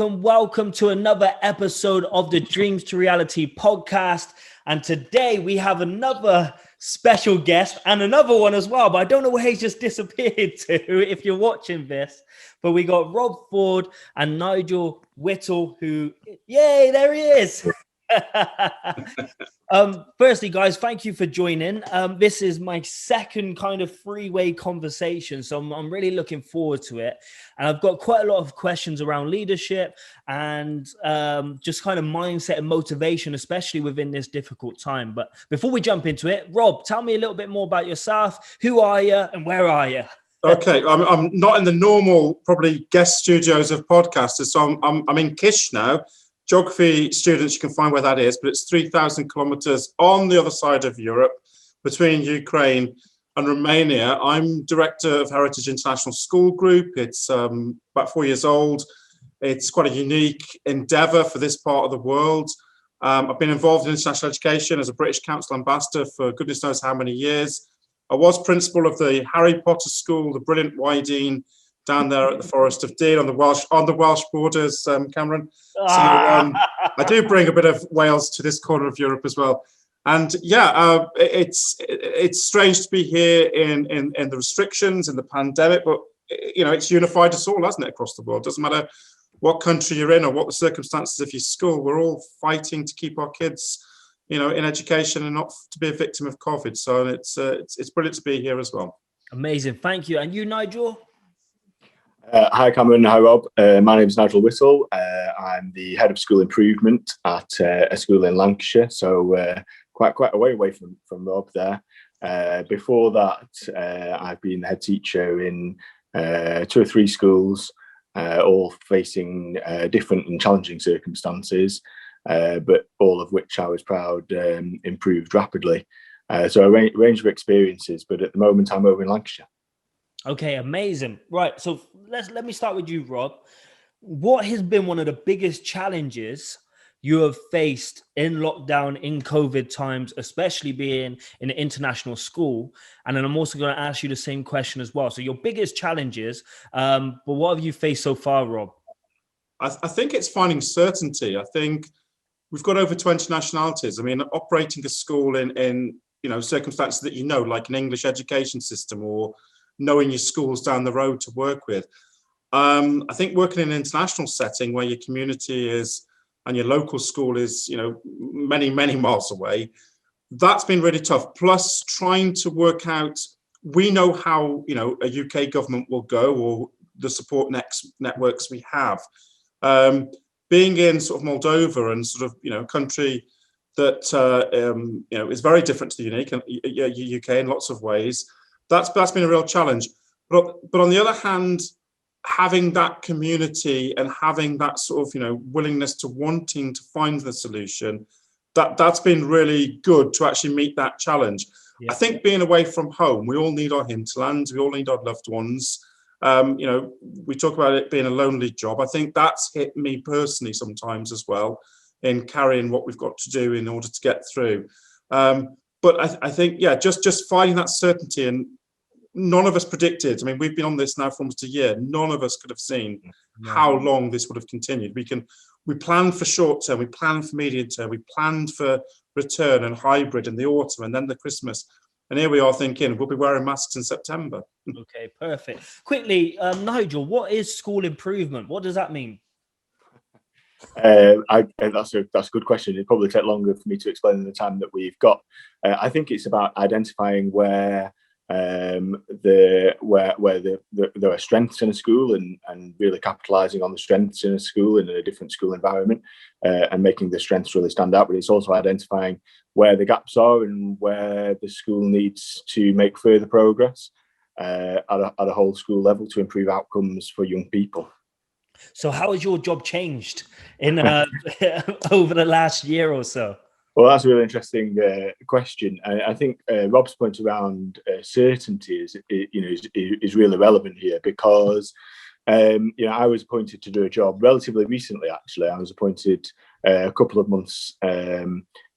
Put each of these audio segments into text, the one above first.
Welcome to another episode of the Dreams to Reality podcast. And today we have another special guest and another one as well, but I don't know where he's just disappeared to if you're watching this. But we got Rob Ford and Nigel Whittle who, yay, there he is. Firstly, guys, thank you for joining. This is my second kind of three-way conversation, so I'm really looking forward to it. And I've got quite a lot of questions around leadership and just kind of mindset and motivation, especially within this difficult time. But before we jump into it, Rob, tell me a little bit more about yourself. Who are you and where are you? Okay, I'm not in the normal, probably guest studios of podcasters, so I'm in Kish now. Geography students, you can find where that is, but it's 3,000 kilometers on the other side of Europe between Ukraine and Romania. I'm director of Heritage International School Group. It's about 4 years old. It's quite a unique endeavor for this part of the world. I've been involved in international education as a British Council ambassador for goodness knows how many years. I was principal of the Harry Potter School, the brilliant Wydeen, down there at the Forest of Dean on the Welsh borders, Cameron. So I do bring a bit of Wales to this corner of Europe as well. And yeah, it's strange to be here in the restrictions, in the pandemic, but you know, it's unified us all, hasn't it, across the world? Doesn't matter what country you're in or what the circumstances of your school, we're all fighting to keep our kids, you know, in education and not to be a victim of COVID. So it's brilliant to be here as well. Amazing, thank you. And you, Nigel? Hi Cameron, hi Rob. My name is Nigel Whittle. I'm the head of school improvement at a school in Lancashire, so quite a way away from Rob there. Before that, I've been the head teacher in 2 or 3 schools, all facing different and challenging circumstances, but all of which I was proud improved rapidly. So a range of experiences, but at the moment I'm over in Lancashire. Okay, amazing. Right, so let me start with you, Rob. What has been one of the biggest challenges you have faced in lockdown, in COVID times, especially being in an international school? And then I'm also going to ask you the same question as well. So your biggest challenges, but what have you faced so far, Rob? I think it's finding certainty. I think we've got over 20 nationalities. I mean, operating a school in you know, circumstances that you know, like an English education system or knowing your schools down the road to work with. I think working in an international setting where your community is and your local school is, you know, many miles away, that's been really tough. Plus trying to work out, we know how, you know, a UK government will go or the support networks we have. Being in sort of Moldova and sort of, you know, country that, you know, is very different to the UK in lots of ways. That's been a real challenge. But on the other hand, having that community and having that sort of, you know, willingness to wanting to find the solution, that's been really good to actually meet that challenge. Yeah. I think being away from home, we all need our hinterlands, we all need our loved ones. You know, we talk about it being a lonely job. I think that's hit me personally sometimes as well in carrying what we've got to do in order to get through. But I think, yeah, just finding that certainty, and none of us predicted. I mean, we've been on this now for almost a year. None of us could have seen how long this would have continued. We planned for short term, we planned for medium term, we planned for return and hybrid in the autumn and then the Christmas. And here we are thinking we'll be wearing masks in September. Okay, perfect. Quickly, Nigel, what is school improvement? What does that mean? That's a good question. It'd probably take longer for me to explain in the time that we've got. I think it's about identifying where there are strengths in a school and really capitalising on the strengths in a school in a different school environment and making the strengths really stand out. But it's also identifying where the gaps are and where the school needs to make further progress at a whole school level to improve outcomes for young people. So how has your job changed in over the last year or so? Well, that's a really interesting question. I think Rob's point around certainty is really relevant here because I was appointed to do a job relatively recently. Actually, I was appointed a couple of months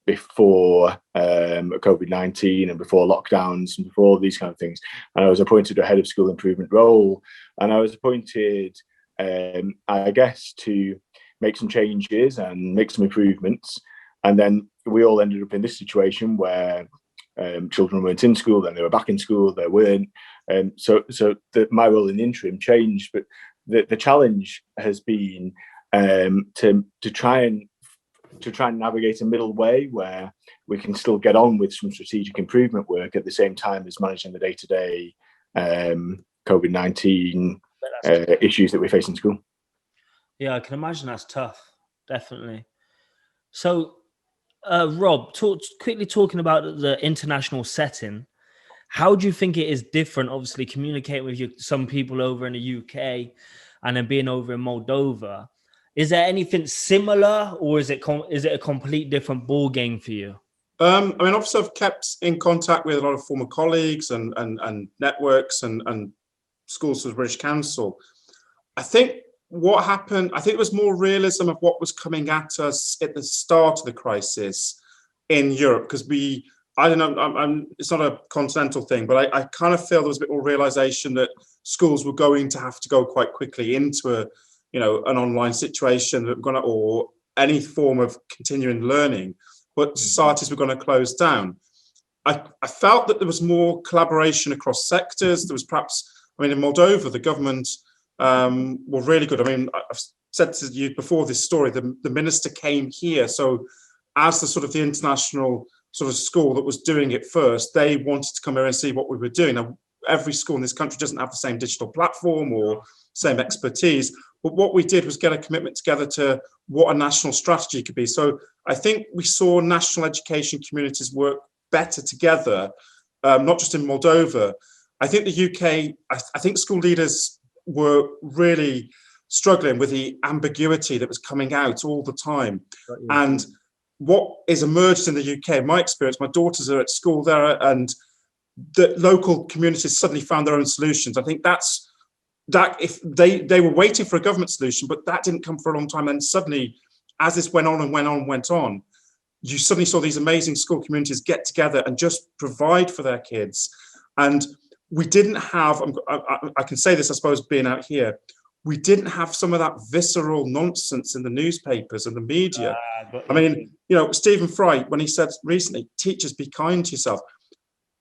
before COVID-19 and before lockdowns and before these kind of things. And I was appointed to a head of school improvement role, and I was appointed, I guess, to make some changes and make some improvements. And then we all ended up in this situation where children weren't in school, then they were back in school, they weren't. So my role in the interim changed, but the challenge has been to try and navigate a middle way where we can still get on with some strategic improvement work at the same time as managing the day-to-day COVID-19 issues that we face in school. Yeah, I can imagine that's tough, definitely. So, Rob, quickly talking about the international setting, how do you think it is different, obviously, communicating with some people over in the UK and then being over in Moldova? Is there anything similar, or is it a complete different ball game for you? Obviously, I've kept in contact with a lot of former colleagues and networks and schools of the British Council. I think what happened, I think it was more realism of what was coming at us at the start of the crisis in Europe, because I don't know, it's not a continental thing, but I kind of feel there was a bit more realization that schools were going to have to go quite quickly into an online situation or any form of continuing learning, but societies were going to close down. I felt that there was more collaboration across sectors. There was perhaps, in Moldova, the government were really good. I've said to you before this story, the minister came here. So as the international sort of school that was doing it first, they wanted to come here and see what we were doing. Now, every school in this country doesn't have the same digital platform or same expertise, but what we did was get a commitment together to what a national strategy could be. So I think we saw national education communities work better together, not just in Moldova. I think the UK, I think school leaders were really struggling with the ambiguity that was coming out all the time. And what is emerged in the UK, in my experience, my daughters are at school there, and the local communities suddenly found their own solutions. I think that's if they were waiting for a government solution, but that didn't come for a long time. And suddenly, as this went on, you suddenly saw these amazing school communities get together and just provide for their kids. And we didn't have, I can say this, I suppose, being out here, we didn't have some of that visceral nonsense in the newspapers and the media. Stephen Fry, when he said recently, teachers, be kind to yourself,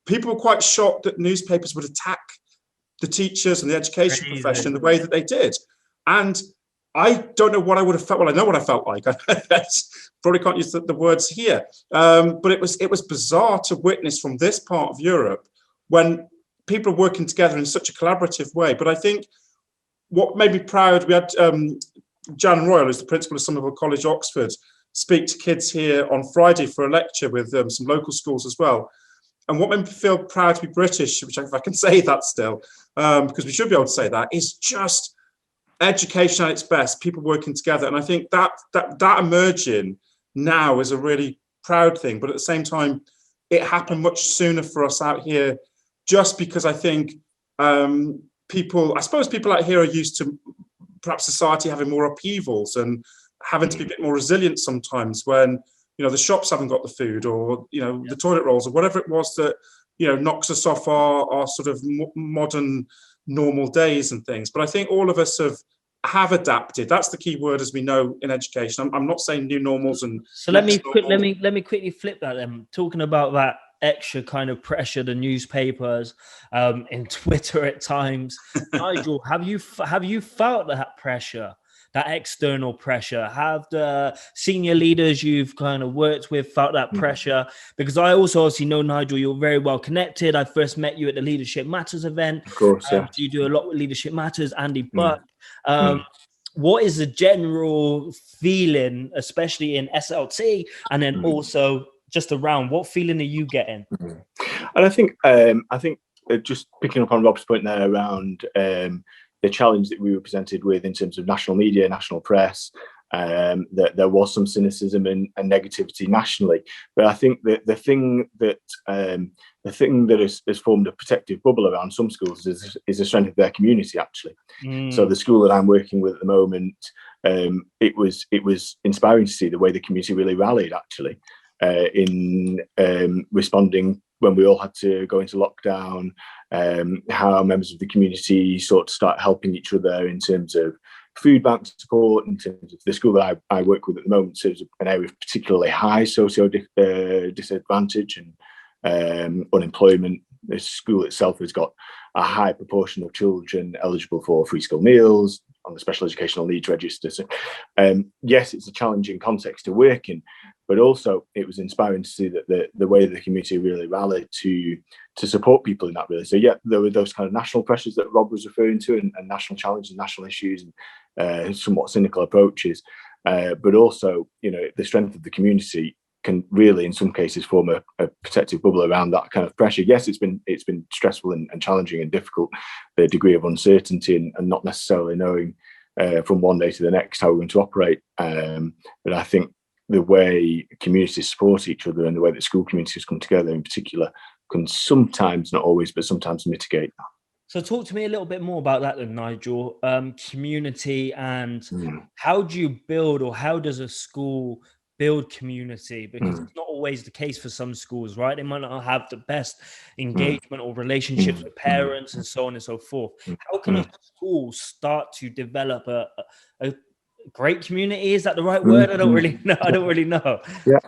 people were quite shocked that newspapers would attack the teachers and the education profession in the way that they did. And I don't know what I would have felt. Well, I know what I felt like. Probably can't use the words here. But it was bizarre to witness from this part of Europe when people are working together in such a collaborative way. But I think what made me proud, we had Jan Royal, who's the principal of Somerville College, Oxford, speak to kids here on Friday for a lecture with some local schools as well. And what made me feel proud to be British, which if I can say that still, because we should be able to say that, is just education at its best, people working together. And I think that emerging now is a really proud thing. But at the same time, it happened much sooner for us out here, just because I think people out here are used to perhaps society having more upheavals and having to be a bit more resilient sometimes when the shops haven't got the food, or the toilet rolls, or whatever it was that knocks us off our sort of modern normal days and things. But I think all of us have adapted. That's the key word, as we know in education. I'm not saying new normals and so let me quickly flip that then, talking about that extra kind of pressure, the newspapers, in Twitter at times. Nigel, have you felt that pressure? that external pressure? Have the senior leaders you've kind of worked with felt that pressure? Because I also obviously know, Nigel, you're very well connected. I first met you at the Leadership Matters event. Of course, yeah. So you do a lot with Leadership Matters, Andy Buck. What is the general feeling, especially in SLT, and then also just around? What feeling are you getting? And I think just picking up on Rob's point there around the challenge that we were presented with in terms of national media, national press, that there was some cynicism and negativity nationally. But I think that the thing that has formed a protective bubble around some schools is the strength of their community, actually. So the school that I'm working with at the moment, it was inspiring to see the way the community really rallied, actually, in responding when we all had to go into lockdown, how members of the community sort of start helping each other in terms of food bank support, in terms of the school that I work with at the moment serves an area of particularly high disadvantage and unemployment. The school itself has got a high proportion of children eligible for free school meals on the special educational needs register. So, yes, it's a challenging context to work in, but also it was inspiring to see that the way the community really rallied to support people in that, really. So yeah, there were those kind of national pressures that Rob was referring to, and national challenges, national issues, and somewhat cynical approaches, but also, you know, the strength of the community can really, in some cases, form a protective bubble around that kind of pressure. Yes, it's been stressful and challenging and difficult, the degree of uncertainty and not necessarily knowing from one day to the next how we're going to operate. But I think the way communities support each other and the way that school communities come together in particular can sometimes, not always, but sometimes mitigate that. So talk to me a little bit more about that then, Nigel. Community, and how do you build, or how does a school build community? Because it's not always the case for some schools, right? They might not have the best engagement or relationships with parents and so on and so forth. How can a school start to develop a great community? Is that the right word? I don't really know. Yeah.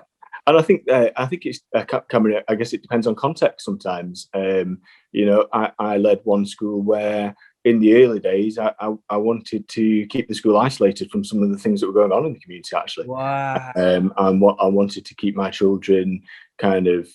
And I think it's Cameron. I guess it depends on context sometimes. You know, I led one school where in the early days I wanted to keep the school isolated from some of the things that were going on in the community, actually. Wow. And what I wanted to keep my children kind of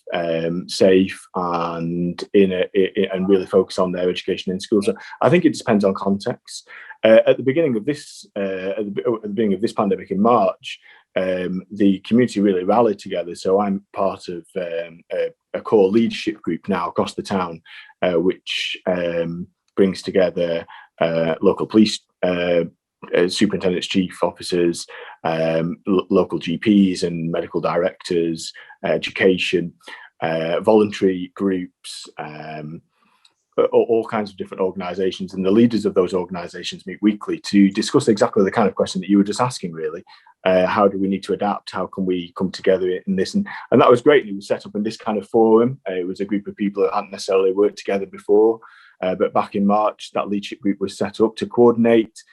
safe and and really focus on their education in school. So I think it depends on context. At the beginning of this pandemic in March, the community really rallied together. So I'm part of a core leadership group now across the town, which brings together local police superintendents, chief officers, local GPs and medical directors, education, voluntary groups, all kinds of different organisations, and the leaders of those organisations meet weekly to discuss exactly the kind of question that you were just asking, really. How do we need to adapt? How can we come together in this? And that was great. It was set up in this kind of forum. It was a group of people that hadn't necessarily worked together before, but back in March, that leadership group was set up to coordinate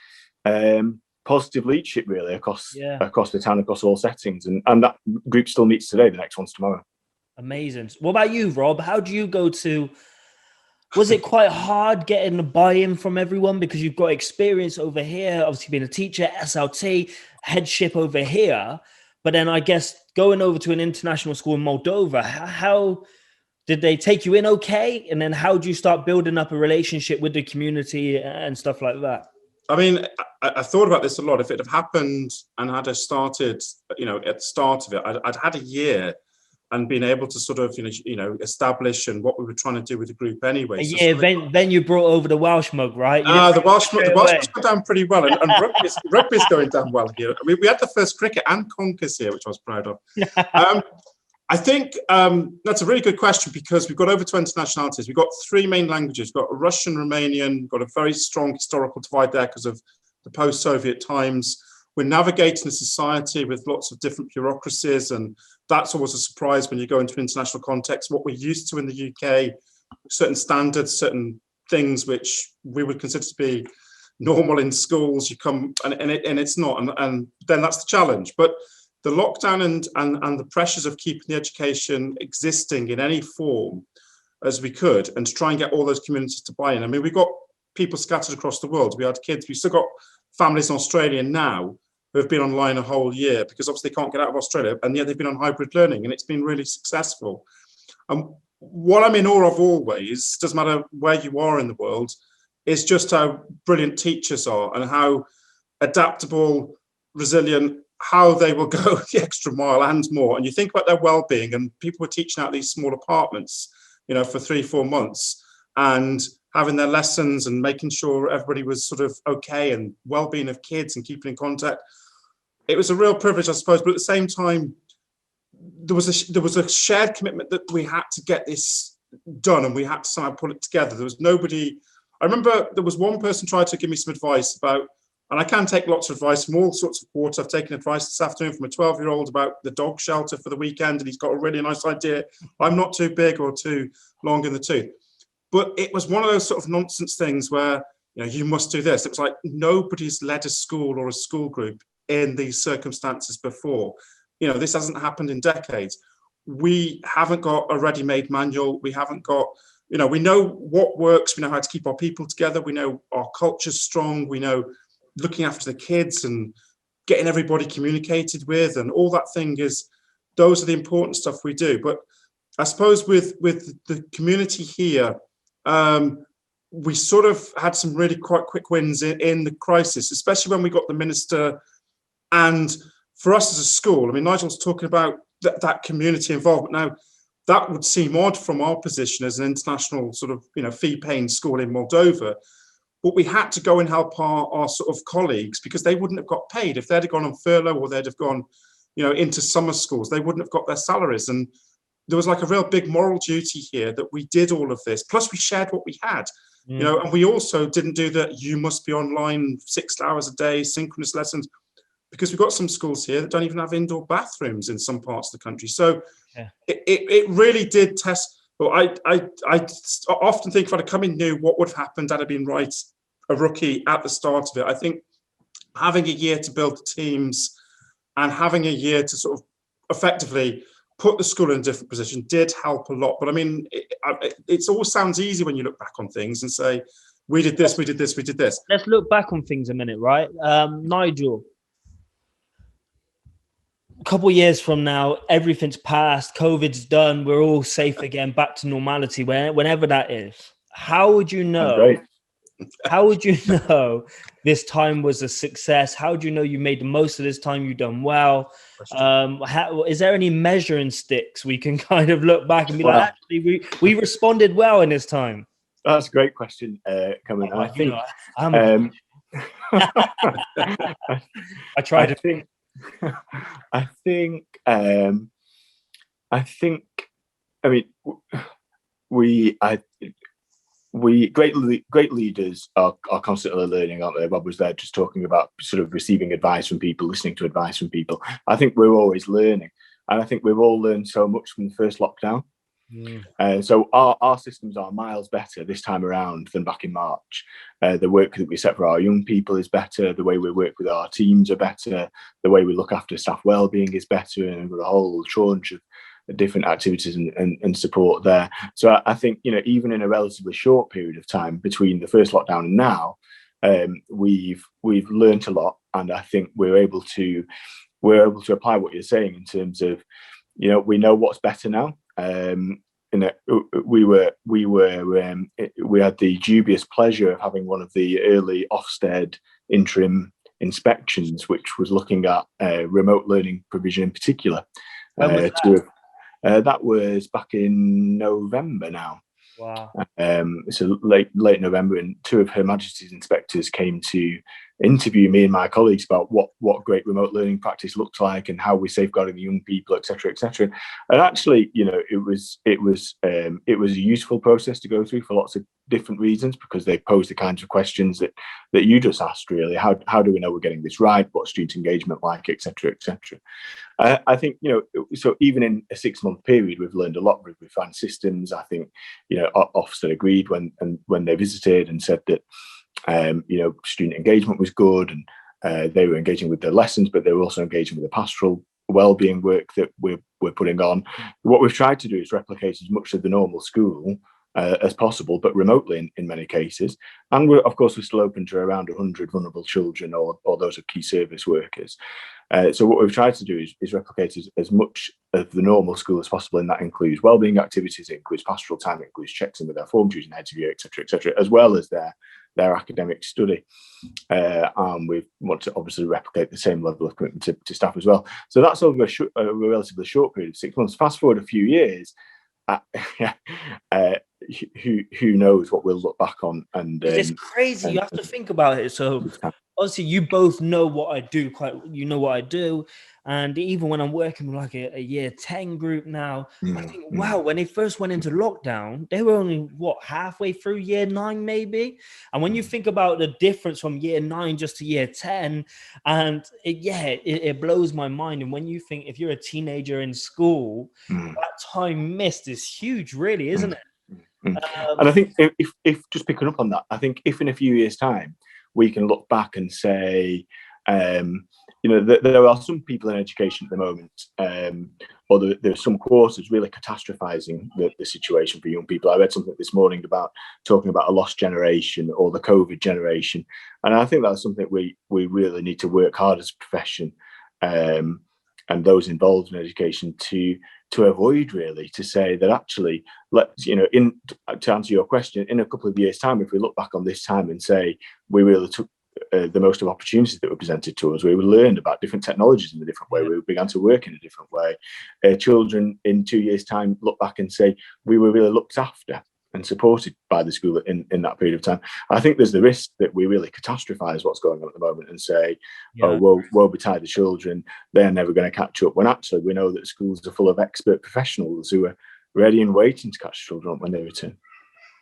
positive leadership, really, across the town, across all settings. And that group still meets today. The next one's tomorrow. Amazing. What about you, Rob? How do you go to... Was it quite hard getting the buy-in from everyone, because you've got experience over here, obviously being a teacher, SLT, headship over here, but then I guess going over to an international school in Moldova, how did they take you in okay? And then how do you start building up a relationship with the community and stuff like that? I mean, I thought about this a lot. If it had happened and had started, you know, at the start of it, I'd had a year and been able to sort of, establish and what we were trying to do with the group anyway. Then you brought over the Welsh mug, right? The Welsh mug's gone down pretty well, and rugby's going down well here. I mean, we had the first cricket and conkers here, which I was proud of. I think that's a really good question, because we've got over 20 nationalities. We've got three main languages. We've got Russian, Romanian, got a very strong historical divide there because of the post-Soviet times. We're navigating a society with lots of different bureaucracies, and that's always a surprise when you go into an international context. What we're used to in the UK, certain standards, certain things which we would consider to be normal in schools, you come and it's not, and then that's the challenge. But the lockdown and the pressures of keeping the education existing in any form as we could, and to try and get all those communities to buy in. I mean, we got people scattered across the world. We had kids. We still got families in Australia now who have been online a whole year because obviously they can't get out of Australia, and yet they've been on hybrid learning, and it's been really successful. What I'm in awe of always, doesn't matter where you are in the world, is just how brilliant teachers are and how adaptable, resilient, how they will go the extra mile and more. And you think about their well-being, and people were teaching out these small apartments, you know, for 3-4 months, and having their lessons and making sure everybody was sort of okay, and well-being of kids and keeping in contact. It was a real privilege, I suppose, but at the same time, there was a shared commitment that we had to get this done, and we had to somehow put it together. There was nobody. I remember there was one person tried to give me some advice about, and I can take lots of advice from all sorts of quarters. I've taken advice this afternoon from a 12-year-old about the dog shelter for the weekend, and he's got a really nice idea. I'm not too big or too long in the tooth. But it was one of those sort of nonsense things where, you know, you must do this. It was like nobody's led a school or a school group in these circumstances before. You know, this hasn't happened in decades. We haven't got a ready-made manual. We haven't got, you know, we know what works. We know how to keep our people together. We know our culture's strong. We know looking after the kids and getting everybody communicated with, and all that thing is, those are the important stuff we do. But I suppose with the community here, we sort of had some really quite quick wins in the crisis, especially when we got the minister. And for us as a school, I mean, Nigel's talking about that community involvement. Now, that would seem odd from our position as an international sort of, you know, fee-paying school in Moldova. But we had to go and help our sort of colleagues, because they wouldn't have got paid. If they'd have gone on furlough, or they'd have gone, you know, into summer schools, they wouldn't have got their salaries. And there was like a real big moral duty here that we did all of this. Plus we shared what we had, you know, and we also didn't do that you must be online 6 hours a day, synchronous lessons, because we've got some schools here that don't even have indoor bathrooms in some parts of the country. So it really did test. Well, I often think if I'd have come in new, what would have happened? I'd have been right, a rookie at the start of it. I think having a year to build the teams and having a year to sort of effectively put the school in a different position did help a lot. But I mean, it always sounds easy when you look back on things and say, we did this, we did this, we did this. Let's look back on things a minute, right? Nigel, a couple of years from now, everything's passed, COVID's done, we're all safe again, back to normality, whenever that is. How would you know? How would you know this time was a success? How do you know you made the most of this time? You've done well. Is there any measuring sticks we can kind of look back and be like, actually, we responded well in this time? That's a great question, Cameron. I think I tried to think. I mean, great leaders are constantly learning, aren't they? Bob was there just talking about sort of receiving advice from people, listening to advice from people. I think we're always learning, and I think we've all learned so much from the first lockdown. So our systems are miles better this time around than back in March. The work that we set for our young people is better. The way we work with our teams are better. The way we look after staff wellbeing is better, and we've got a whole tranche of different activities and support there. So I think, you know, even in a relatively short period of time between the first lockdown and now, we've learned a lot, and I think we're able to apply what you're saying in terms of, you know, we know what's better now. You know, we had the dubious pleasure of having one of the early Ofsted interim inspections, which was looking at remote learning provision in particular. That was back in November now. Wow. So late November, and two of Her Majesty's inspectors came to interview me and my colleagues about what great remote learning practice looks like and how we're safeguarding the young people, etc., etc. And actually, you know, it was a useful process to go through for lots of different reasons, because they pose the kinds of questions that you just asked, really. How do we know we're getting this right? What's student engagement like, etc., etc. I think, you know, so even in a 6-month period, we've learned a lot. We've refined systems. I think, you know, Ofsted agreed when they visited and said that, you know, student engagement was good, and they were engaging with their lessons, but they were also engaging with the pastoral wellbeing work that we're putting on. What we've tried to do is replicate as much of the normal school as possible, but remotely in many cases. And we're still open to around 100 vulnerable children or those are key service workers. So what we've tried to do is replicate as much of the normal school as possible, and that includes wellbeing activities, it includes pastoral time, it includes checks in with their form tutoring heads of year, etc., as well as their academic study. And we want to obviously replicate the same level of commitment to staff as well. So that's over a relatively short period of 6 months. Fast forward a few years, who knows what we'll look back on. And it's crazy. You have to think about it. So obviously you both know what I do, and even when I'm working with like a year 10 group now, I think, wow, when they first went into lockdown, they were only halfway through year 9 maybe. And when you think about the difference from year 9 just to year 10, and it blows my mind. And when you think, if you're a teenager in school, that time missed is huge, really, isn't it? And I think if just picking up on that, I think if in a few years' time we can look back and say, there are some people in education at the moment, or there's some courses really catastrophizing the situation for young people. I read something this morning talking about a lost generation or the COVID generation, and I think that's something we really need to work hard as a profession, and those involved in education to avoid, really, to say that actually, to answer your question, in a couple of years' time, if we look back on this time and say we really took the most of opportunities that were presented to us, we learned about different technologies in a different way, we began to work in a different way. Children in 2 years' time look back and say we were really looked after and supported by the school in that period of time. I think there's the risk that we really catastrophize what's going on at the moment and say, woe betide the children, they're never going to catch up, when actually we know that schools are full of expert professionals who are ready and waiting to catch children up when they return.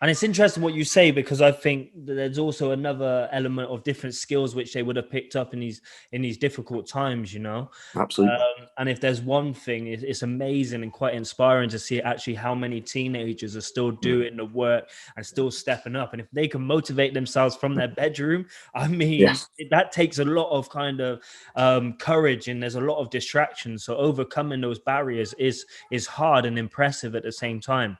And it's interesting what you say, because I think that there's also another element of different skills which they would have picked up in these difficult times, Absolutely. And if there's one thing, it's amazing and quite inspiring to see actually how many teenagers are still doing the work and still stepping up. And if they can motivate themselves from their bedroom, I mean, that takes a lot of kind of courage, and there's a lot of distractions. So overcoming those barriers is hard and impressive at the same time.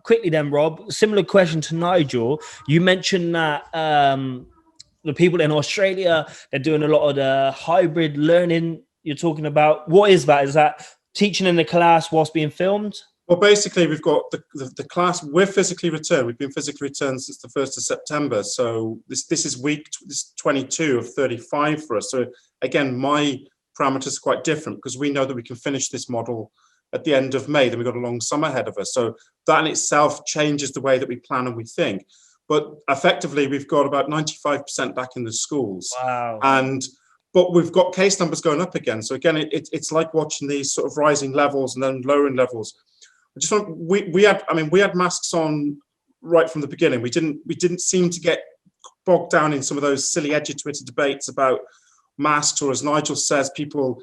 Quickly then, Rob, similar question to Nigel. You mentioned that the people in Australia, they're doing a lot of the hybrid learning you're talking about. What is that? Is that teaching in the class whilst being filmed? Well, basically, we've got the class. We're physically returned. We've been physically returned since the 1st of September. So this is week 22 of 35 for us. So again, my parameters are quite different, because we know that we can finish this model at the end of May. Then we've got a long summer ahead of us. So that in itself changes the way that we plan and we think. But effectively, we've got about 95% back in the schools. Wow. But we've got case numbers going up again. So again, it's like watching these sort of rising levels and then lowering levels. We had masks on right from the beginning. We didn't seem to get bogged down in some of those silly edgy Twitter debates about masks, or as Nigel says, people,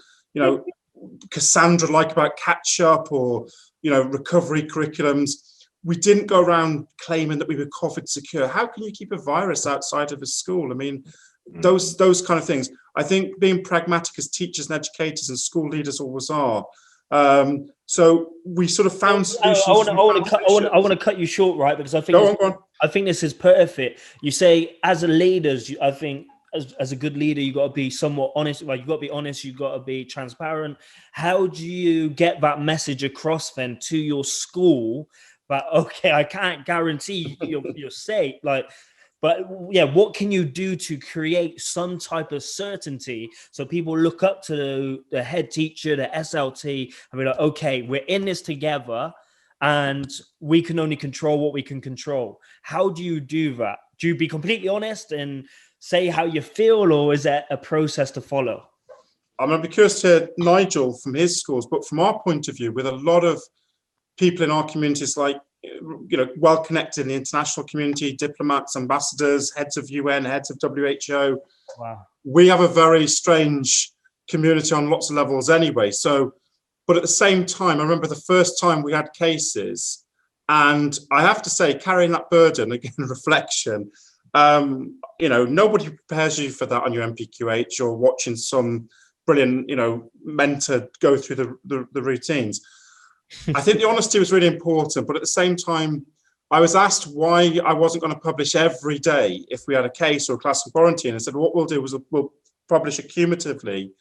Cassandra like about catch up or recovery curriculums. We didn't go around claiming that we were COVID secure. How can you keep a virus outside of a school? I mean, those kind of things. I think being pragmatic as teachers and educators and school leaders always are. So we sort of found solutions. I want to cut you short, right? Because I think go on. I think this is perfect. You say, as a leaders, I think as a good leader, you got to be somewhat honest. Like, you got to be honest, you got to be transparent. How do you get that message across then to your school? But okay, I can't guarantee you're safe. But what can you do to create some type of certainty so people look up to the head teacher, the SLT, and be like, okay, we're in this together, and we can only control what we can control. How do you do that? Do you be completely honest and say how you feel, or is that a process to follow? I'm going to be curious to hear Nigel from his schools, but from our point of view, with a lot of people in our communities, like, well connected in the international community, diplomats, ambassadors, heads of UN, heads of WHO. Wow. We have a very strange community on lots of levels anyway. So, but at the same time, I remember the first time we had cases, and I have to say, carrying that burden, again, reflection, nobody prepares you for that on your MPQH or watching some brilliant, mentor go through the routines. I think the honesty was really important, but at the same time, I was asked why I wasn't going to publish every day if we had a case or a class in quarantine. I said, what we'll do is we'll publish accumulatively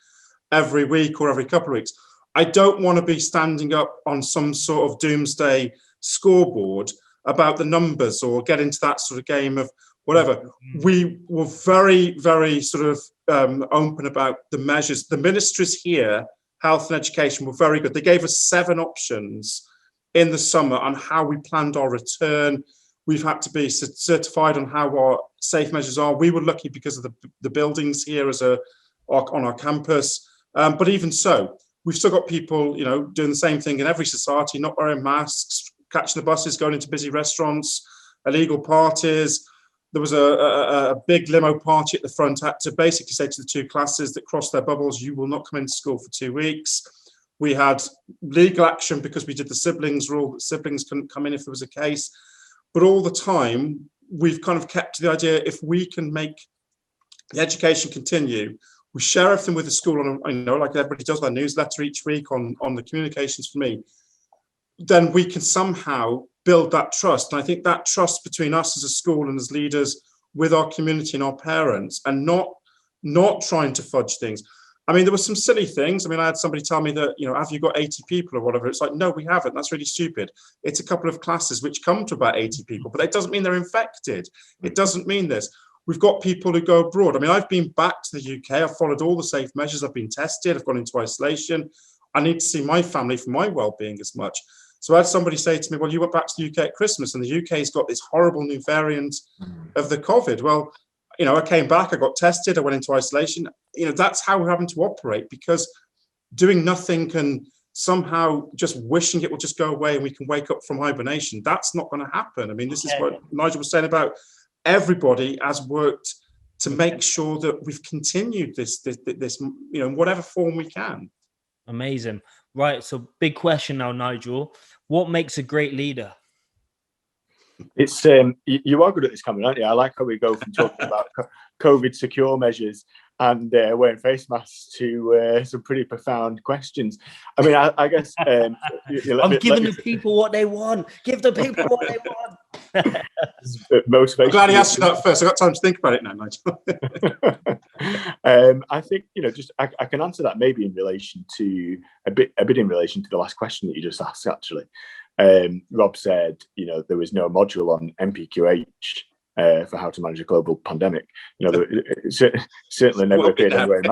every week or every couple of weeks. I don't want to be standing up on some sort of doomsday scoreboard about the numbers or get into that sort of game of whatever. We were very, very sort of open about the measures. The ministries here, health and education, were very good. They gave us 7 options in the summer on how we planned our return. We've had to be certified on how our safe measures are. We were lucky because of the buildings here on our campus. But even so, we've still got people, doing the same thing in every society, not wearing masks, catching the buses, going into busy restaurants, illegal parties. There was a big limo party at the front, had to basically say to the 2 classes that crossed their bubbles, you will not come into school for 2 weeks. We had legal action because we did the siblings rule, that siblings couldn't come in if there was a case. But all the time, we've kind of kept to the idea, if we can make the education continue, we share everything with the school on, like everybody does their newsletter each week on the communications for me, then we can somehow build that trust. And I think that trust between us as a school and as leaders with our community and our parents, and not trying to fudge things. I mean, there were some silly things. I mean, I had somebody tell me that, have you got 80 people or whatever? It's like, no, we haven't. That's really stupid. It's a couple of classes which come to about 80 people, but it doesn't mean they're infected. It doesn't mean this. We've got people who go abroad. I mean, I've been back to the UK. I've followed all the safe measures. I've been tested. I've gone into isolation. I need to see my family for my well-being as much. So I had somebody say to me, well, you went back to the UK at Christmas and the UK's got this horrible new variant of the COVID. Well, I came back, I got tested, I went into isolation. That's how we're having to operate, because doing nothing can somehow just wishing it will just go away and we can wake up from hibernation. That's not going to happen. I mean, this is what Nigel was saying about everybody has worked to make sure that we've continued this, in whatever form we can. Amazing. Right. So big question now, Nigel. What makes a great leader? It's you are good at this, Cameron, aren't you? I like how we go from talking about COVID secure measures and wearing face masks to some pretty profound questions. I mean, I guess I'm giving the people what they want. Give the people what they want. Motivation. I'm glad he asked you that first. I got time to think about it now, Nigel. I think I can answer that maybe in relation to a bit in relation to the last question that you just asked, actually. Rob said, there was no module on MPQH for how to manage a global pandemic. Certainly never appeared anywhere.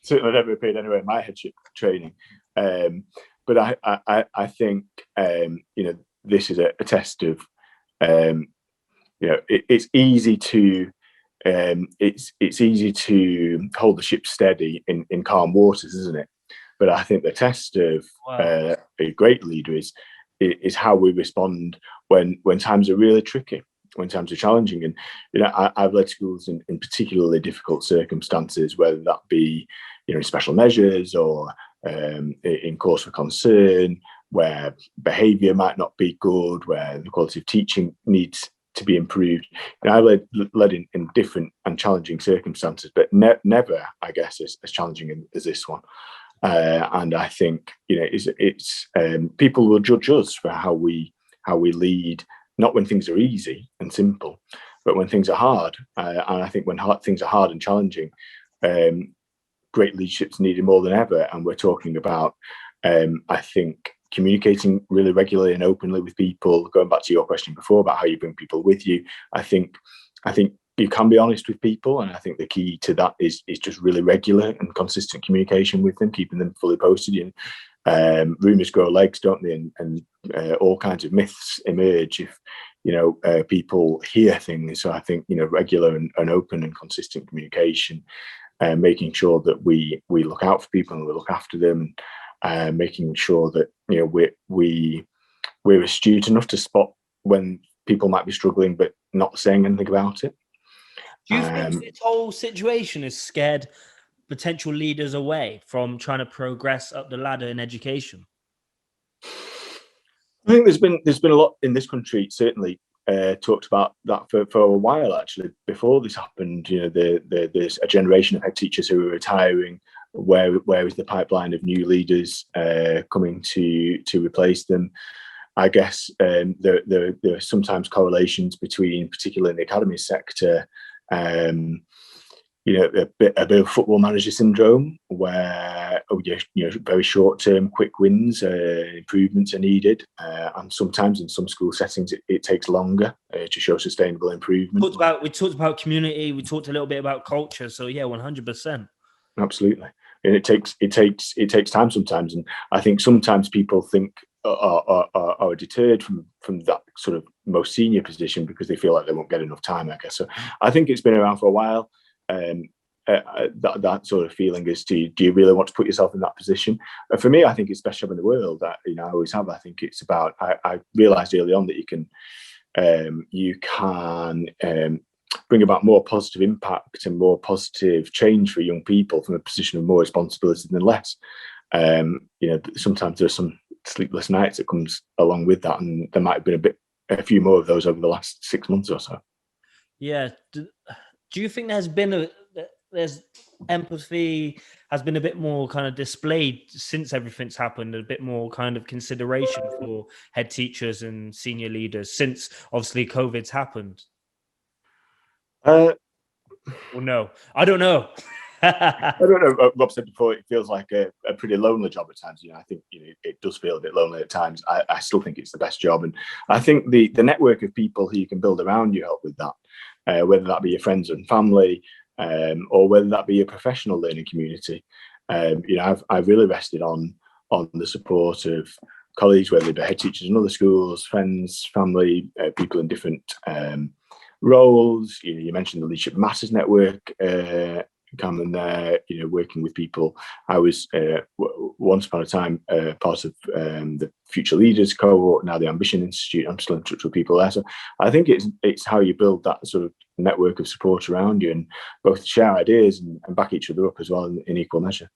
Certainly never appeared anywhere in my headship training. But I think this is a test of it's easy to it's easy to hold the ship steady in calm waters, isn't it? But I think the test of a great leader is how we respond when times are really tricky, when times are challenging. And I've led schools in particularly difficult circumstances, whether that be special measures or in cause for concern, where behaviour might not be good, where the quality of teaching needs to be improved. I led in different and challenging circumstances, but never, I guess, as challenging as this one. And I think it's people will judge us for how we lead, not when things are easy and simple, but when things are hard. And I think when things are hard and challenging, great leadership's needed more than ever. And we're talking about, I think, communicating really regularly and openly with people. Going back to your question before about how you bring people with you, I think you can be honest with people, and I think the key to that is just really regular and consistent communication with them, keeping them fully posted. Rumours grow legs, don't they? And all kinds of myths emerge if people hear things. So I think regular and open and consistent communication, making sure that we look out for people and we look after them, making sure that we're astute enough to spot when people might be struggling, but not saying anything about it. Do you think this whole situation has scared potential leaders away from trying to progress up the ladder in education? I think there's been a lot in this country, certainly talked about that for a while, actually. Before this happened, there's a generation of head teachers who are retiring. Where is the pipeline of new leaders coming to replace them? I guess there are sometimes correlations between, particularly in the academy sector, a bit of football manager syndrome, where very short-term quick wins, improvements are needed, and sometimes in some school settings it takes longer to show sustainable improvement. We talked about community. We talked a little bit about culture. So yeah, 100%. Absolutely, and it takes time sometimes, and I think sometimes people think are deterred from that sort of most senior position because they feel like they won't get enough time, I guess. So I think it's been around for a while. That sort of feeling is, do you really want to put yourself in that position? For me, I think it's the best job in the world. That I always have. I think it's about. I realised early on that you can bring about more positive impact and more positive change for young people from a position of more responsibility than less. Sometimes there's some sleepless nights that comes along with that, and there might have been a few more of those over the last 6 months or so. Yeah. Do you think there's empathy has been a bit more kind of displayed since everything's happened, a bit more kind of consideration for head teachers and senior leaders since obviously COVID's happened? Well, no, I don't know. I don't know. Rob said before, it feels like a pretty lonely job at times. I think it does feel a bit lonely at times. I still think it's the best job, and I think the network of people who you can build around you help with that. Whether that be your friends and family, or whether that be your professional learning community. I've really rested on the support of colleagues, whether they be head teachers in other schools, friends, family, people in different roles. You mentioned the Leadership Matters Network, Cameron, there, working with people. I was once upon a time part of the Future Leaders cohort, now the Ambition Institute. I'm still in touch with people there. So I think it's how you build that sort of network of support around you and both share ideas and back each other up as well in equal measure.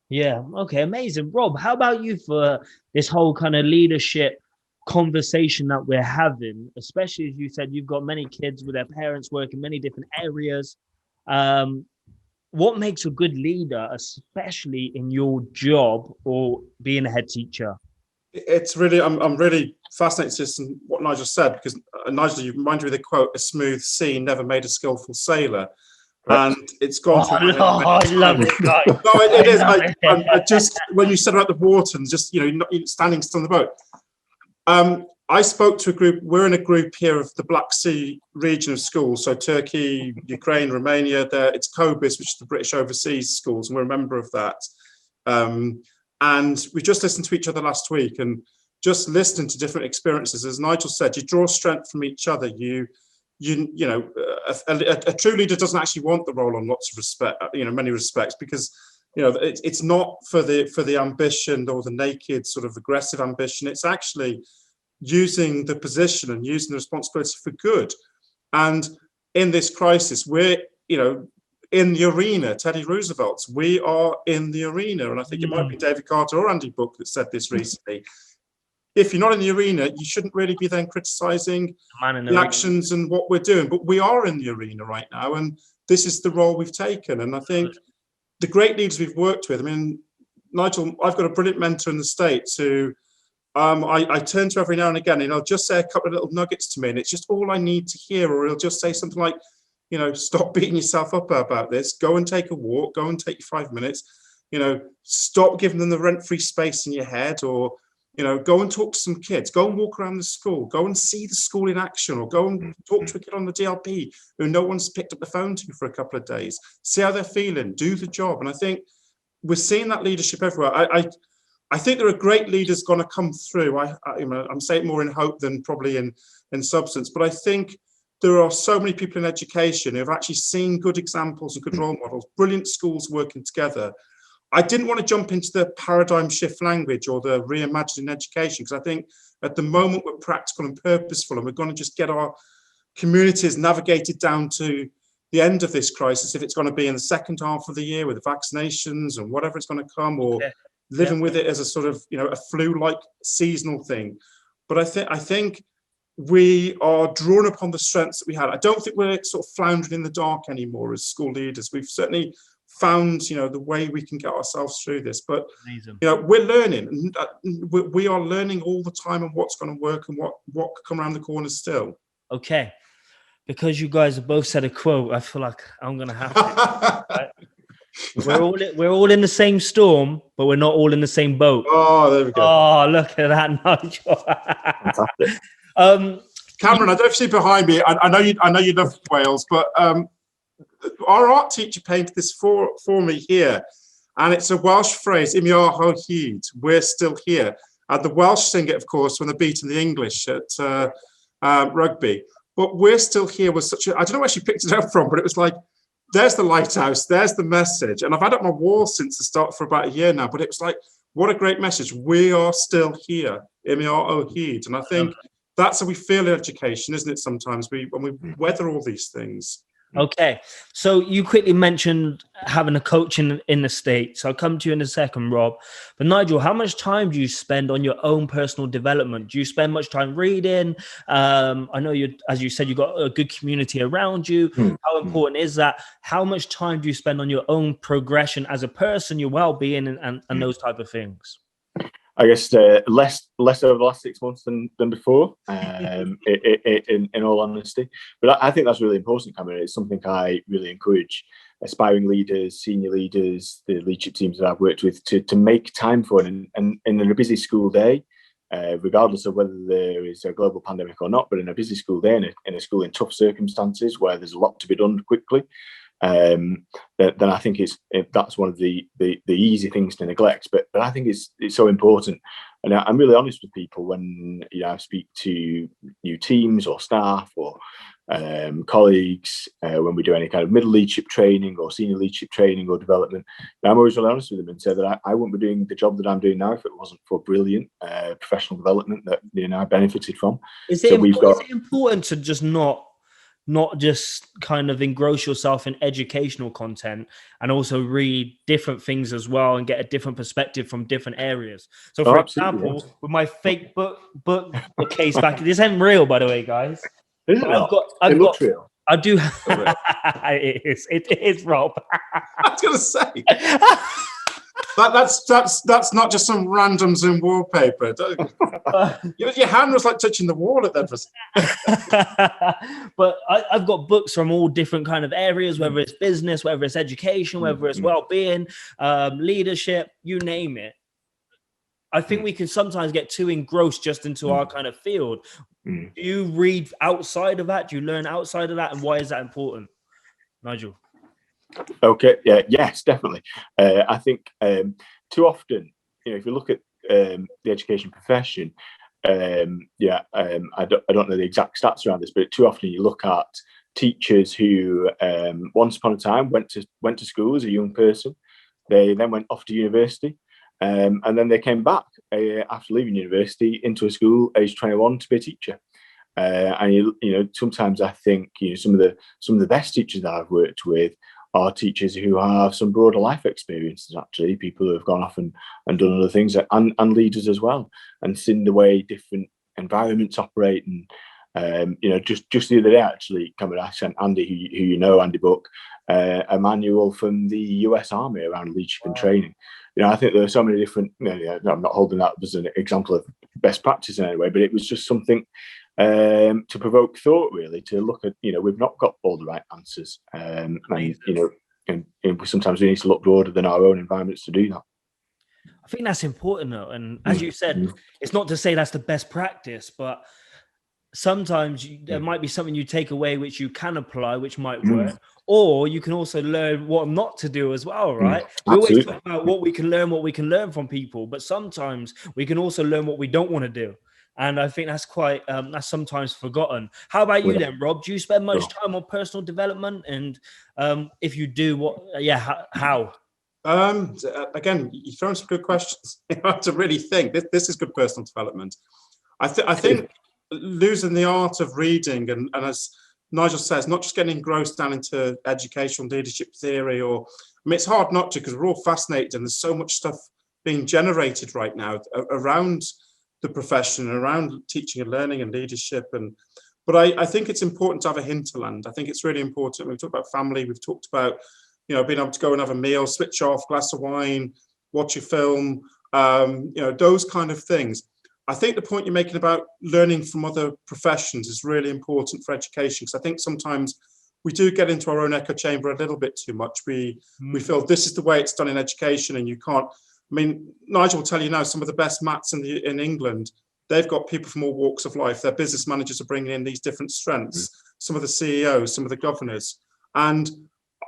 Yeah. Okay. Amazing. Rob, how about you for this whole kind of leadership conversation that we're having, especially as you said, you've got many kids with their parents work in many different areas. What makes a good leader, especially in your job or being a head teacher? It's really, I'm really fascinated to listen to what Nigel said, because Nigel, you remind me of the quote, "A smooth sea never made a skillful sailor." And it's gone through. I love it. No, it is. I just, when you said about the water and just, not standing still on the boat. I spoke to a group. We're in a group here of the Black Sea region of schools. So Turkey, Ukraine, Romania. It's COBIS, which is the British Overseas Schools, and we're a member of that. And we just listened to each other last week, and just listening to different experiences. As Nigel said, you draw strength from each other. A true leader doesn't actually want the role on lots of respect, many respects, because it's not for the ambition or the naked sort of aggressive ambition. It's actually using the position and using the responsibility for good. And in this crisis, we're in the arena. Teddy Roosevelt's, we are in the arena, and I think it might be David Carter or Andy Book that said this recently. If you're not in the arena, you shouldn't really be then criticising the actions and what we're doing. But we are in the arena right now, and this is the role we've taken. And I think the great leaders we've worked with, Nigel, I've got a brilliant mentor in the States who I turn to every now and again, and he'll just say a couple of little nuggets to me, and it's just all I need to hear. Or he'll just say something like, stop beating yourself up about this. Go and take a walk. Go and take your 5 minutes. Stop giving them the rent-free space in your head, or go and talk to some kids. Go and walk around the school. Go and see the school in action, or go and talk to a kid on the DLP who no one's picked up the phone to for a couple of days. See how they're feeling. Do the job. And I think we're seeing that leadership everywhere. I think there are great leaders going to come through. I'm saying more in hope than probably in substance, but I think there are so many people in education who have actually seen good examples and good role models, brilliant schools working together. I didn't want to jump into the paradigm shift language or the reimagining education, because I think at the moment we're practical and purposeful, and we're going to just get our communities navigated down to the end of this crisis, if it's going to be in the second half of the year with the vaccinations and whatever it's going to come, or living with it as a sort of, a flu-like seasonal thing. But I think we are drawn upon the strengths that we had. I don't think we're sort of floundering in the dark anymore as school leaders. We've certainly found, the way we can get ourselves through this. But, Amazing. we're learning. And we are learning all the time and what's going to work and what could come around the corner still. Okay. Because you guys have both said a quote, I feel like I'm going to have to. Right? We're all in the same storm, but we're not all in the same boat. Oh, there we go. Oh, look at that, Nigel. Fantastic. Cameron, I don't see behind me. I know you love Wales, but our art teacher painted this for me here, and it's a Welsh phrase, "Imi ar ho hyd," we're still here. And the Welsh sing it, of course, when they're beating the English at rugby. But "we're still here" was such a, I don't know where she picked it up from, but it was like, there's the lighthouse, there's the message. And I've had it on my wall since the start for about a year now, but it was like, what a great message. We are still here. Imi ar ho hyd. And I think that's how we feel in education, isn't it? Sometimes when we weather all these things. Okay, so you quickly mentioned having a coach in the States. I'll come to you in a second, Rob. But Nigel, how much time do you spend on your own personal development? Do you spend much time reading? I know as you said, you've got a good community around you. How important is that? How much time do you spend on your own progression as a person, your well-being, and those type of things? I guess less over the last 6 months than before, in all honesty. But I think that's really important, Cameron. It's something I really encourage aspiring leaders, senior leaders, the leadership teams that I've worked with to make time for it. And in a busy school day, regardless of whether there is a global pandemic or not, but in a busy school day, in a school in tough circumstances where there's a lot to be done quickly, then I think that's one of the easy things to neglect. But I think it's so important, and I'm really honest with people when I speak to new teams or staff or colleagues when we do any kind of middle leadership training or senior leadership training or development. I'm always really honest with them and say that I wouldn't be doing the job that I'm doing now if it wasn't for brilliant professional development that I benefited from. Is it important to just not just kind of engross yourself in educational content and also read different things as well and get a different perspective from different areas? So for example, with my fake bookcase back, this ain't real, by the way, guys. Isn't it? It looks real. I do. It is, Rob. I was going to say. That's not just some random Zoom wallpaper. Your hand was like touching the wall at that. But I've got books from all different kind of areas, whether it's business, whether it's education, whether it's well-being, leadership, you name it. I think we can sometimes get too engrossed just into our kind of field. Do you read outside of that? Do you learn outside of that? And why is that important, Nigel? Okay. Yeah. Yes, definitely. I think too often, if you look at the education profession, I don't know the exact stats around this, but too often you look at teachers who once upon a time went to school as a young person. They then went off to university, and then they came back after leaving university into a school age 21 to be a teacher. And sometimes I think some of the best teachers that I've worked with are teachers who have some broader life experiences, actually, people who have gone off and done other things, and leaders as well, and seen the way different environments operate. And just the other day, actually, I sent Andy, who Andy Buck, a manual from the US Army around leadership and training. I think there are so many different, I'm not holding that as an example of best practice in any way, but it was just something to provoke thought, really, to look at, we've not got all the right answers. And sometimes we need to look broader than our own environments to do that. I think that's important, though. And as you said, it's not to say that's the best practice, but sometimes there might be something you take away which you can apply, which might work. Or you can also learn what not to do as well, right? We always talk about what we can learn from people, but sometimes we can also learn what we don't want to do. And I think that's quite, that's sometimes forgotten. How about you then, Rob? Do you spend much time on personal development? And if you do, how? Again, you're throwing some good questions. You have to really think. This is good personal development. I think losing the art of reading, and as Nigel says, not just getting engrossed down into educational leadership theory, it's hard not to, because we're all fascinated and there's so much stuff being generated right now around the profession, around teaching and learning and leadership. But I think it's important to have a hinterland. I think it's really important. We've talked about family. We've talked about, you know, being able to go and have a meal, switch off, glass of wine, watch a film, you know, those kind of things. I think the point you're making about learning from other professions is really important for education, because I think sometimes we do get into our own echo chamber a little bit too much. We feel this is the way it's done in education, and you can't. I mean, Nigel will tell you now, some of the best mats in England, they've got people from all walks of life. Their business managers are bringing in these different strengths, some of the CEOs, some of the governors. And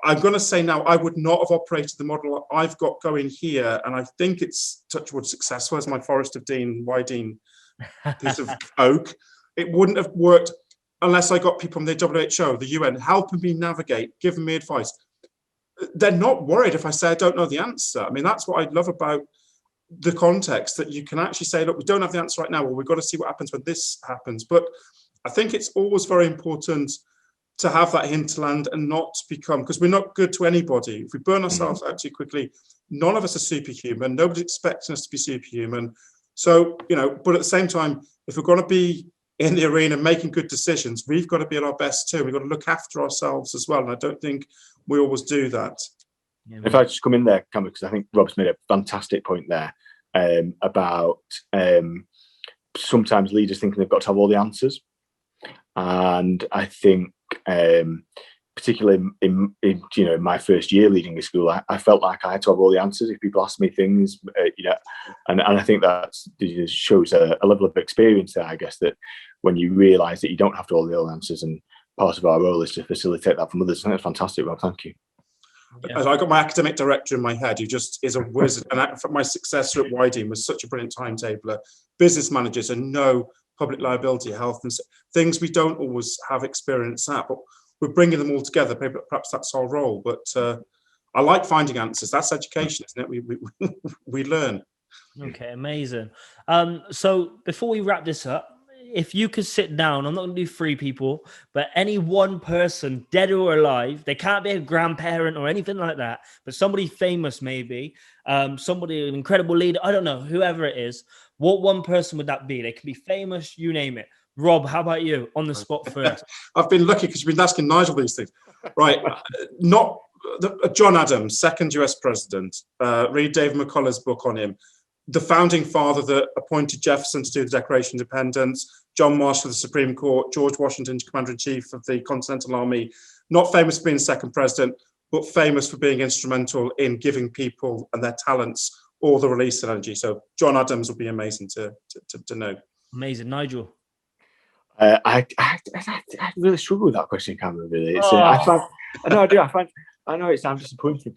I'm going to say now, I would not have operated the model I've got going here. And I think it's, touch wood, successful as my Forest of Dean, Wydeen piece of oak. It wouldn't have worked unless I got people from the WHO, the UN, helping me navigate, giving me advice. They're not worried if I say I don't know the answer. I mean, that's what I love about the context, that you can actually say, look, we don't have the answer right now, or we've got to see what happens when this happens. But I think it's always very important to have that hinterland and not become, because we're not good to anybody. If we burn ourselves out too quickly, none of us are superhuman. Nobody's expecting us to be superhuman. So, you know, but at the same time, if we're going to be in the arena making good decisions, we've got to be at our best too. We've got to look after ourselves as well. And I don't think we always do that. If I just come in there, Cameron, because I think Rob's made a fantastic point there about sometimes leaders thinking they've got to have all the answers. And I think particularly in you know, my first year leading a school, I felt like I had to have all the answers if people asked me things, you know, and I think that shows a level of experience there, I guess, that when you realise that you don't have to all the answers, and part of our role is to facilitate that from others. I think that's fantastic, Rob. Thank you. Yeah. I got my academic director in my head, who just is a wizard. And my successor at Wydeen was such a brilliant timetabler. Business managers and know public liability, health, and things we don't always have experience at, but we're bringing them all together. Perhaps that's our role. But I like finding answers. That's education, isn't it? We learn. Okay, amazing. So before we wrap this up, if you could sit down, I'm not going to do 3 people, but any one person, dead or alive, they can't be a grandparent or anything like that, but somebody famous maybe, somebody, an incredible leader, I don't know, whoever it is, what one person would that be? They can be famous, you name it. Rob, how about you? On the spot first. I've been lucky because you've been asking Nigel these things. Right, not John Adams, second US president. Read David McCullough's book on him. The founding father that appointed Jefferson to do the Declaration of Independence, John Marshall of the Supreme Court, George Washington, Commander-in-Chief of the Continental Army, not famous for being second president, but famous for being instrumental in giving people and their talents all the release and energy. So John Adams would be amazing to know. Amazing. Nigel? I really struggle with that question, Cameron, really. I know it sounds disappointing.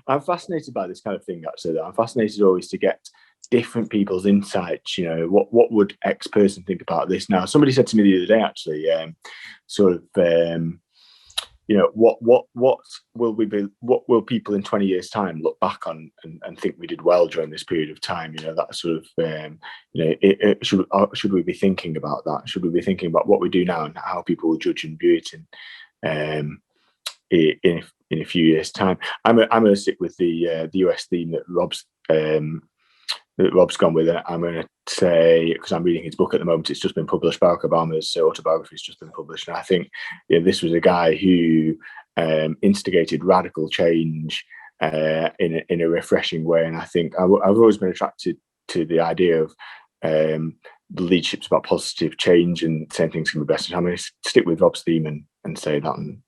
I'm fascinated by this kind of thing, actually. I'm fascinated always to get different people's insights. You know, what would X person think about this? Now, somebody said to me the other day, actually, you know, what will people in 20 years' time look back on and think we did well during this period of time? You know, that sort of, you know, should we be thinking about that? Should we be thinking about what we do now and how people will judge and view it in a few years' time? I'm going to stick with the US theme that Rob's gone with. I'm going to say, because I'm reading his book at the moment, it's just been published. Barack Obama's autobiography has just been published, and I think, you know, this was a guy who instigated radical change in a refreshing way. And I think I've always been attracted to the idea of the leadership's about positive change and saying things can be better. So I'm going to stick with Rob's theme and say that. And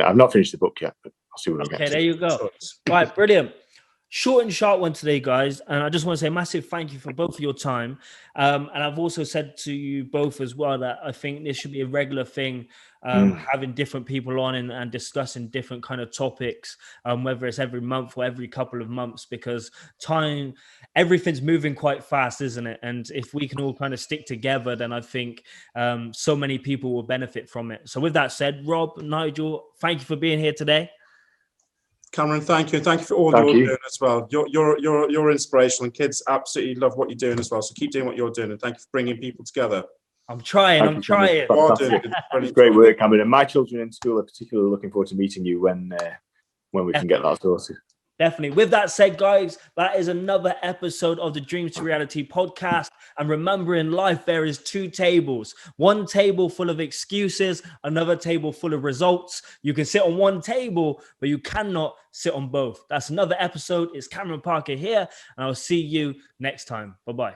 I've not finished the book yet, but I'll see what I get to. Okay, there you go. Right, brilliant. Short and sharp one today, guys. And I just want to say a massive thank you for both of your time. And I've also said to you both as well that I think this should be a regular thing, having different people on and discussing different kind of topics, whether it's every month or every couple of months, because everything's moving quite fast, isn't it? And if we can all kind of stick together, then I think so many people will benefit from it. So with that said, Rob, Nigel, thank you for being here today. Cameron, thank you. Thank you for all you're doing as well. You're inspirational, and kids absolutely love what you're doing as well. So keep doing what you're doing, and thank you for bringing people together. I'm trying. Great work, Cameron. And my children in school are particularly looking forward to meeting you when we can get that sorted. Definitely. With that said, guys, that is another episode of the Dreams to Reality podcast. And remember, in life, there is two tables. One table full of excuses, another table full of results. You can sit on one table, but you cannot sit on both. That's another episode. It's Cameron Parker here, and I'll see you next time. Bye-bye.